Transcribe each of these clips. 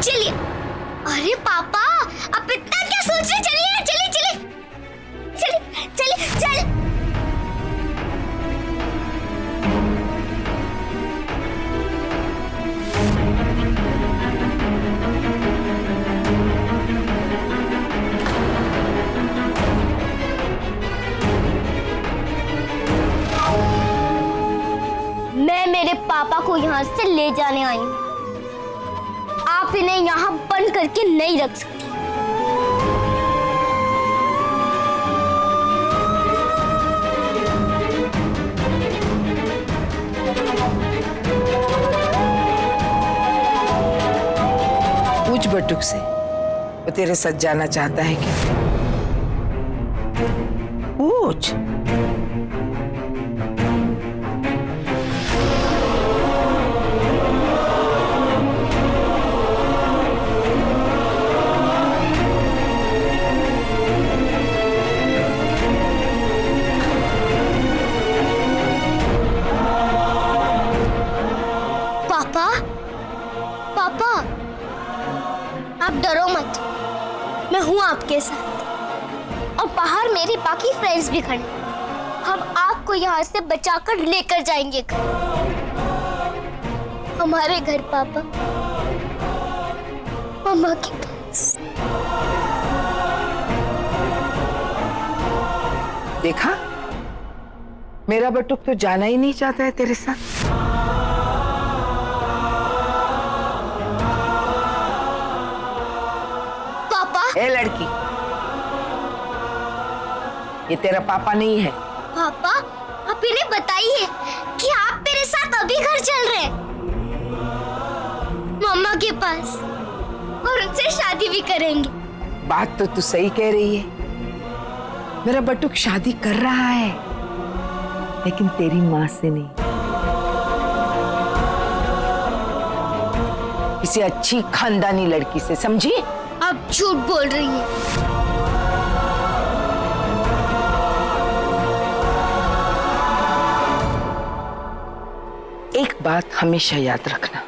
चलिए। अरे पापा, आप इतना क्या सोच रहे? चलिए चलिए चलिए चलिए चलिए चल। मैं मेरे पापा को यहाँ से ले जाने आई हूँ। आप इन्हें यहाँ बंद करके नहीं रख सकती। पूछ बटुक से, वो तेरे साथ जाना चाहता है क्या? पूछ। पापा, पापा, आप डरो मत, मैं हूं आपके साथ। और बाहर मेरे बाकी फ्रेंड्स भी खड़े। हम आपको यहाँ से बचाकर लेकर जाएंगे घर, हमारे घर पापा, मम्मा के पास। देखा, मेरा बटुक तो जाना ही नहीं चाहता है तेरे साथ। ए लड़की, ये तेरा पापा नहीं है। पापा, आप इन्हें बताइए कि आप मेरे साथ अभी घर चल रहे हैं, मम्मा के पास, और उनसे शादी भी करेंगे। बात तो तू सही कह रही है, मेरा बटुक शादी कर रहा है, लेकिन तेरी माँ से नहीं, किसी अच्छी खानदानी लड़की से, समझी? आप झूठ बोल रही हैं। एक बात हमेशा याद रखना,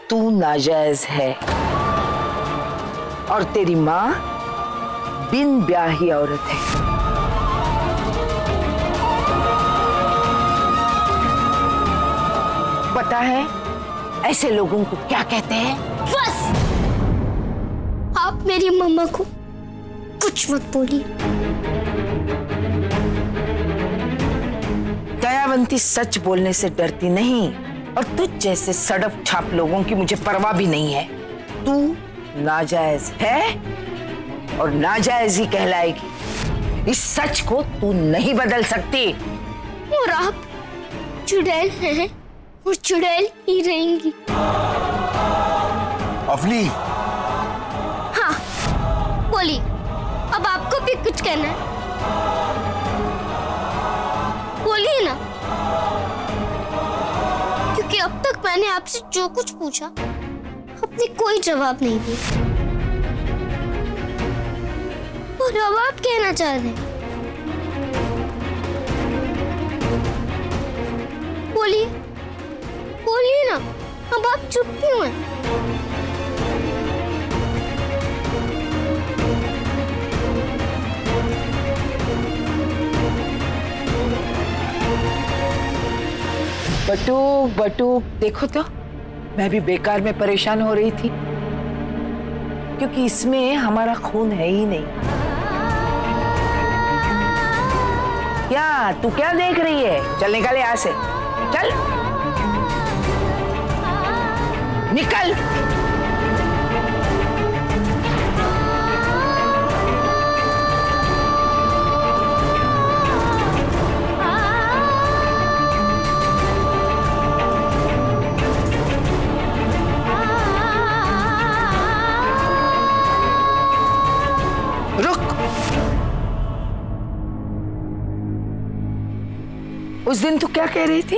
तू नाजायज है और तेरी माँ बिन ब्याही औरत है। पता है ऐसे लोगों को क्या कहते हैं? बस, आप मेरी मम्मा को कुछ मत बोलिए। दयावंती सच बोलने से डरती नहीं, और तुझ जैसे सड़क छाप लोगों की मुझे परवाह भी नहीं है। तू नाजायज है और नाजायज ही कहलाएगी। इस सच को तू नहीं बदल सकती। और आप चुड़ैल हैं और चुड़ैल ही रहेंगी। अफली, हाँ, बोलिए, अब आपको भी कुछ कहना है? बोलिए ना, क्योंकि अब तक मैंने आपसे जो कुछ पूछा, आपने कोई जवाब नहीं दिया। और अब आप कहना चाह रहे हैं? बोलिए, बोलिए ना, अब आप चुप क्यों हैं? बटुक बटुक, देखो तो मैं भी बेकार में परेशान हो रही थी, क्योंकि इसमें हमारा खून है ही नहीं। क्या तू क्या देख रही है? चल निकल यहाँ से, चल निकल। उस दिन तू क्या कह रही थी?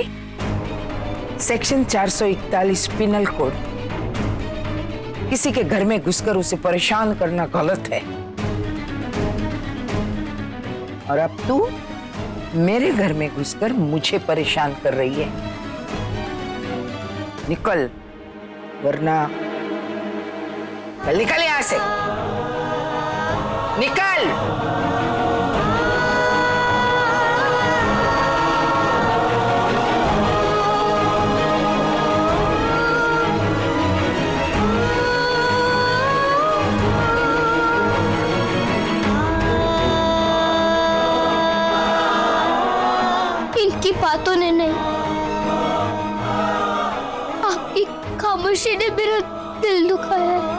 सेक्शन 441 पिनल कोड, किसी के घर में घुसकर उसे परेशान करना गलत है। और अब तू मेरे घर में घुसकर मुझे परेशान कर रही है। निकल, वरना चल निकल यहाँ से, निकल। इनकी बातों ने नहीं, आपकी खामोशी ने मेरा दिल दुखाया है।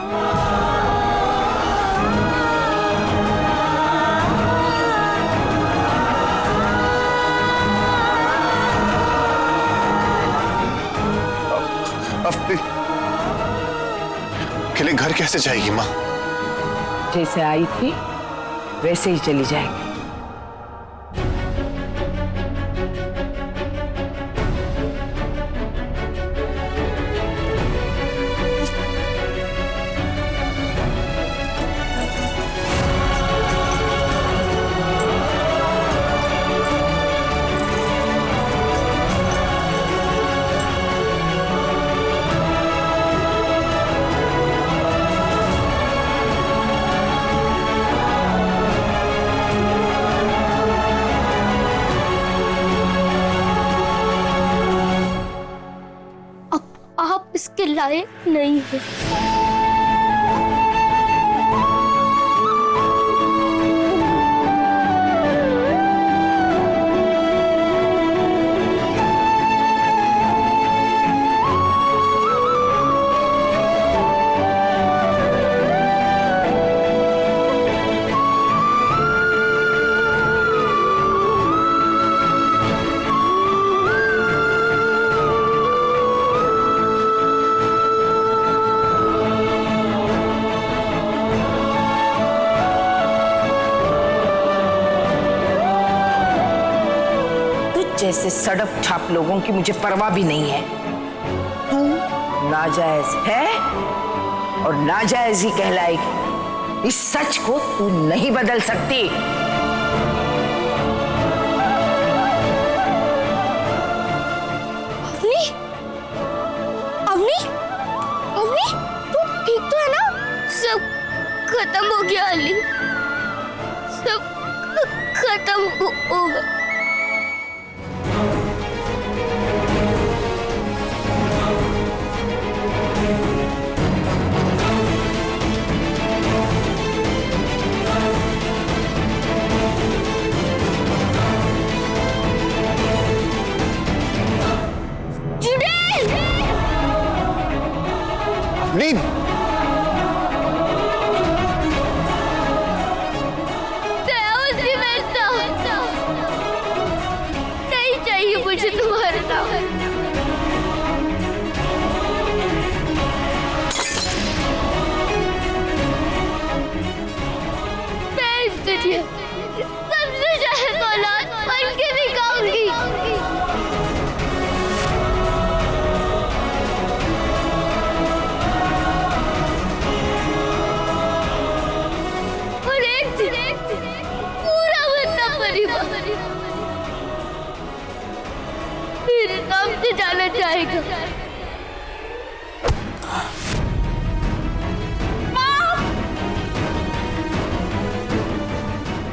अकेले घर कैसे जाएगी माँ? जैसे आई थी वैसे ही चली जाएगी। आप इसके लायक नहीं हैं। जैसे सड़क छाप लोगों की मुझे परवाह भी नहीं है। तू नाजायज है और नाजायज ही कहलाएगी। इस सच को तू नहीं बदल सकती। अवनी, अवनी, अवनी, तू ठीक तो है ना? सब खत्म हो गया अली, सब खत्म हो गया। नींद नहीं चाहिए मुझे तुम्हारा नाम। मैं इस दुनिया सबसे जायज औलाद बन के दिखाऊंगी। पूरा बन्ना परिवार मेरे नाम से जाना चाहेगा।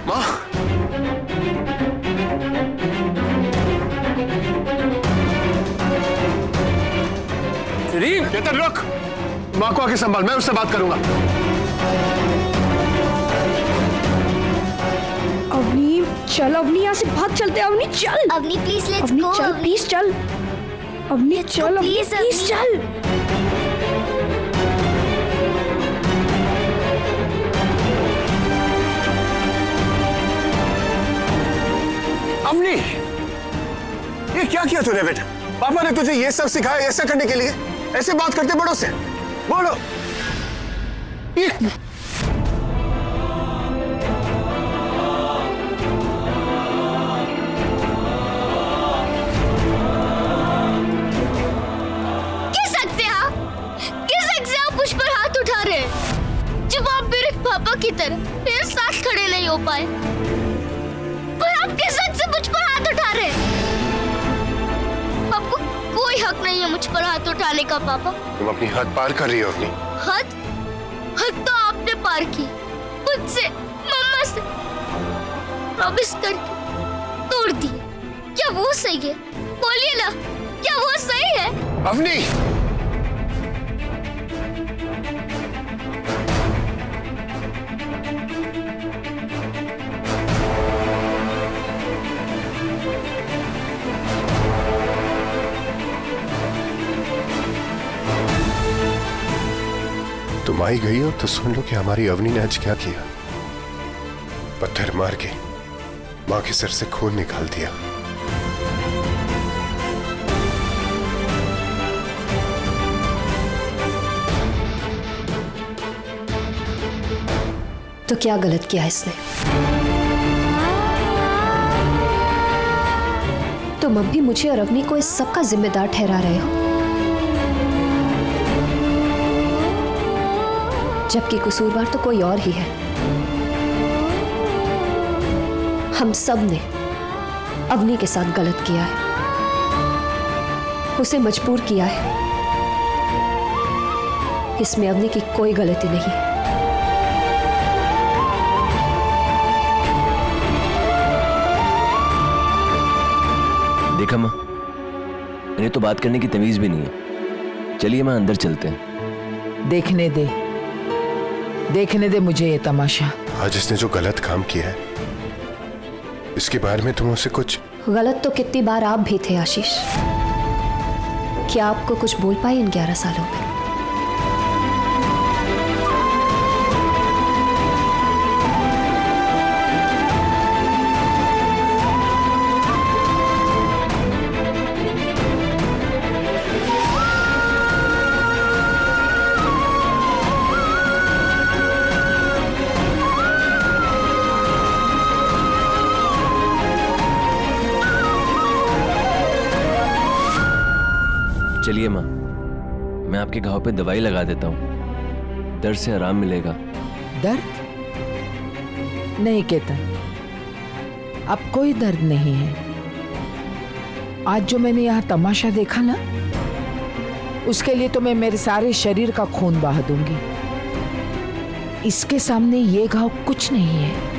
माँ, केतन रुक। माँ को आके संभाल, मैं उससे बात करूंगा। अवनी चल, अवनी यहाँ से भाग चलते हैं। अवनी चल, अवनी प्लीज लेट्स अवनी गो। चल, प्लीज चल, अवनी चल, अवनी please, प्लीज अवनी। चल। अवनी, ये क्या किया तूने बेटा? पापा ने तुझे ये सब सिखाया ऐसा करने के लिए? ऐसे बात करते बड़ों से? बोलो। पापा की तरह मेरे साथ खड़े नहीं हो पाए, पर आप किस हक से मुझ पर हाथ उठा रहे हैं? आपको कोई हक नहीं है मुझ पर हाथ उठाने का पापा। तुम अपनी हद पार कर रही हो अवनी। हद? हद तो आपने पार की, मुझसे, मम्मा से प्रॉमिस करके तोड़ दिए। क्या वो सही है? बोलिए ना, क्या वो सही है? अवनी, तुम आई गई हो तो सुन लो कि हमारी अवनी ने आज क्या किया। पत्थर मार के मां के सिर से खून निकाल दिया। तो क्या गलत किया इसने? तुम अब भी मुझे और अवनी को इस सब का जिम्मेदार ठहरा रहे हो, जबकि कसूरवार तो कोई और ही है। हम सब ने अवनी के साथ गलत किया है, उसे मजबूर किया है। इसमें अवनी की कोई गलती नहीं है। देखा माँ, इन्हें तो बात करने की तमीज भी नहीं है। चलिए माँ, अंदर चलते हैं। देखने दे मुझे ये तमाशा। आज इसने जो गलत काम किया है इसके बारे में तुम उसे कुछ। गलत तो कितनी बार आप भी थे आशीष। क्या आपको कुछ बोल पाई इन 11 सालों में? चलिए माँ, मैं आपके घाव पे दवाई लगा देता हूँ, दर्द से आराम मिलेगा। दर्द नहीं केतन, अब कोई दर्द नहीं है। आज जो मैंने यहाँ तमाशा देखा ना, उसके लिए तो मैं मेरे सारे शरीर का खून बहा दूंगी। इसके सामने ये घाव कुछ नहीं है।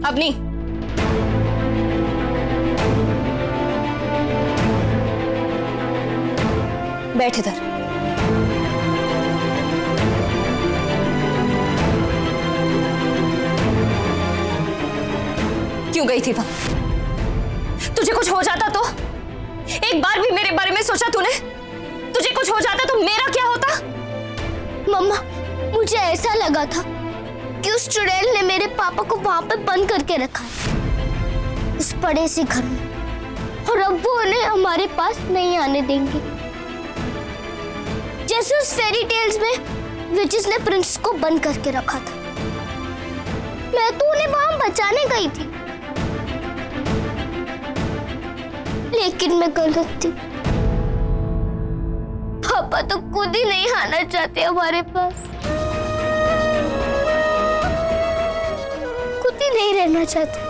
अवनी, बैठ इधर। क्यों गई थी वहां? तुझे कुछ हो जाता तो? एक बार भी मेरे बारे में सोचा तूने? तुझे कुछ हो जाता तो मेरा क्या होता? मम्मा, मुझे ऐसा लगा था कि उस चुड़ैल ने मेरे पापा को वहां पे बंद करके रखा है, इस बड़े से घर में, और अब वो उन्हें हमारे पास नहीं आने देंगे। जैसे उस फेरी टेल्स में विचेस ने प्रिंस को बंद करके रखा था। मैं तो उन्हें वहां बचाने गई थी, लेकिन मैं गलत थी। पापा तो खुद ही नहीं आना चाहते हमारे पास, खुद ही नहीं रहना चाहते।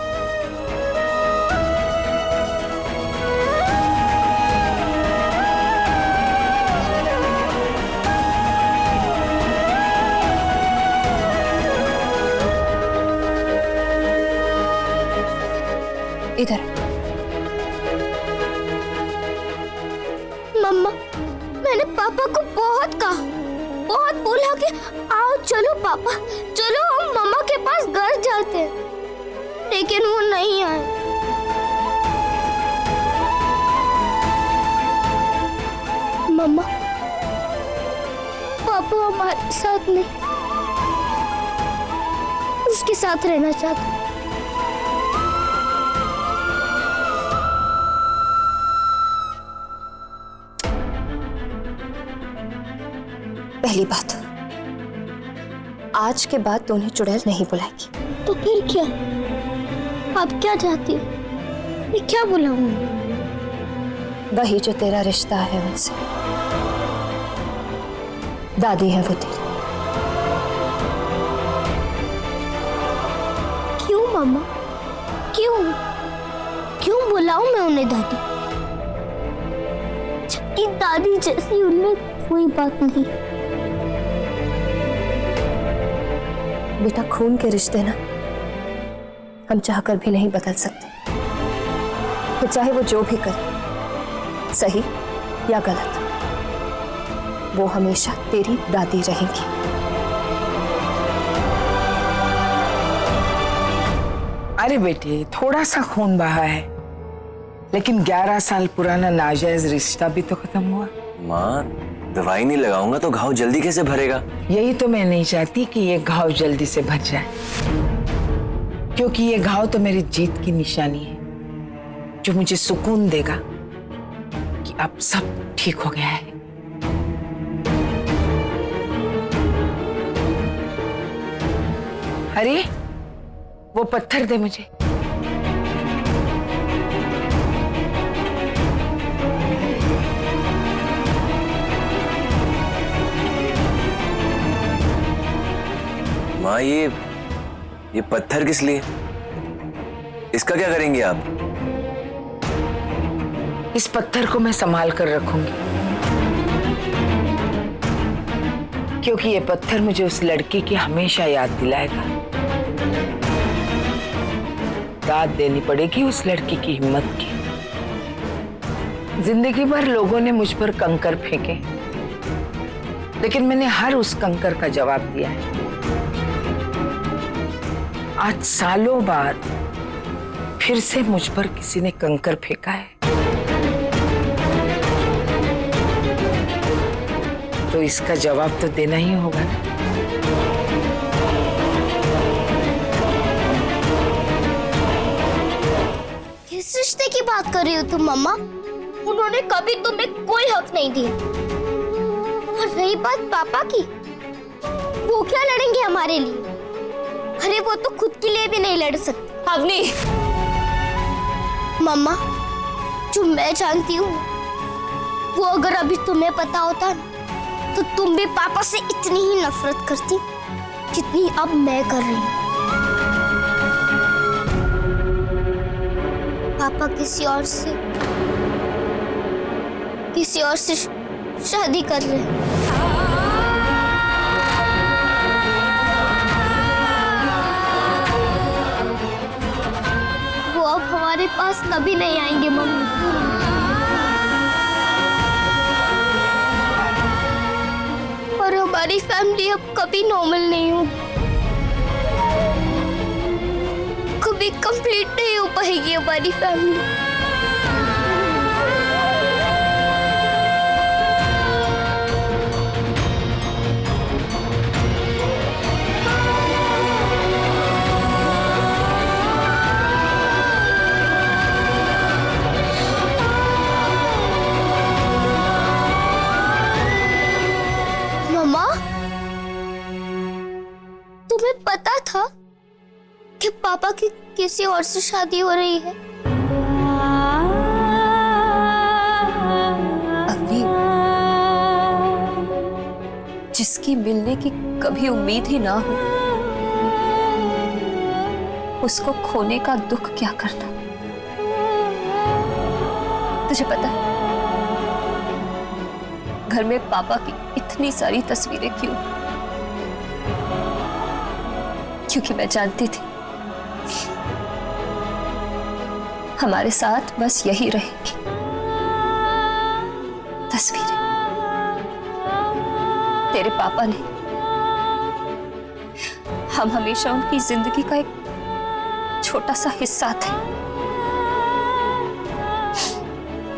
इधर। मम्मा, मैंने पापा को बहुत कहा, बहुत बोला कि आओ चलो पापा, चलो हम मम्मा के पास घर जाते हैं, लेकिन वो नहीं आए। मम्मा, पापा हमारे साथ नहीं, उसके साथ रहना चाहते। पहली बात, आज के बाद तू उन्हें चुड़ैल नहीं बुलाएगी। तो फिर क्या? आप क्या चाहती हो? मैं क्या बुलाऊं? वही जो तेरा रिश्ता है उनसे। दादी है वो तेरी। क्यों मम्मा, क्यों? खिलाऊं मैं उन्हें दादी, जबकि दादी जैसी उनमें कोई बात नहीं। बेटा, खून के रिश्ते ना हम चाहकर भी नहीं बदल सकते। तो चाहे वो जो भी करे, सही या गलत, वो हमेशा तेरी दादी रहेंगी। अरे बेटे, थोड़ा सा खून बहा है, लेकिन 11 साल पुराना नाजायज रिश्ता भी तो खत्म हुआ। माँ, दवाई नहीं लगाऊंगा तो घाव जल्दी कैसे भरेगा? यही तो मैं नहीं चाहती कि ये घाव जल्दी से भर जाए, क्योंकि ये घाव तो मेरी जीत की निशानी है, जो मुझे सुकून देगा कि अब सब ठीक हो गया है। अरे वो पत्थर दे मुझे। माँ, ये पत्थर किस लिए? इसका क्या करेंगे आप? इस पत्थर को मैं संभाल कर रखूंगी, क्योंकि ये पत्थर मुझे उस लड़की की हमेशा याद दिलाएगा। दाद देनी पड़ेगी उस लड़की की हिम्मत की। जिंदगी भर लोगों ने मुझ पर कंकर फेंके, लेकिन मैंने हर उस कंकर का जवाब दिया है। आज सालों बाद फिर से मुझ पर किसी ने कंकर फेंका है, तो इसका जवाब तो देना ही होगा ना। किस रिश्ते की बात कर रही हो तुम मम्मा? उन्होंने कभी तुम्हें कोई हक नहीं दिया। और रही बात पापा की, वो क्या लड़ेंगे हमारे लिए? अरे वो तो खुद के लिए भी नहीं लड़ सकते। अवनी, मम्मा, जो मैं जानती हूँ वो अगर अभी तुम्हें पता होता ना, तो तुम भी पापा से इतनी ही नफरत करती जितनी अब मैं कर रही हूँ। पापा किसी और से शादी कर रहे हैं। वो अब हमारे पास कभी नहीं आएंगे मम्मी। और हमारी फैमिली अब कभी नॉर्मल नहीं होगी, कभी कंप्लीट नहीं हो पाएगी हमारी फैमिली। मम्मा, तुम्हें पता था कि पापा की किसी और से शादी हो रही है? अवनी, जिसकी मिलने की कभी उम्मीद ही ना हो, उसको खोने का दुख क्या करता। तुझे पता है घर में पापा की इतनी सारी तस्वीरें क्यों? क्योंकि मैं जानती थी हमारे साथ बस यही रहेगी, तस्वीरें। तेरे पापा ने, हम हमेशा उनकी जिंदगी का एक छोटा सा हिस्सा थे,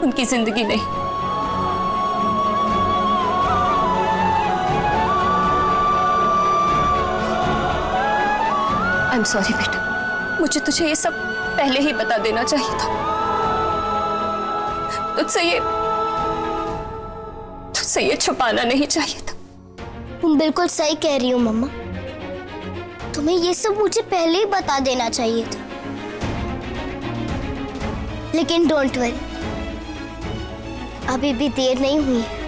उनकी जिंदगी नहीं। आई एम सॉरी बेटा, मुझे तुझे ये सब पहले ही बता देना चाहिए था। तुझसे ये छुपाना नहीं चाहिए था। तुम बिल्कुल सही कह रही हो मम्मा, तुम्हें ये सब मुझे पहले ही बता देना चाहिए था। लेकिन डोंट वरी, अभी भी देर नहीं हुई है।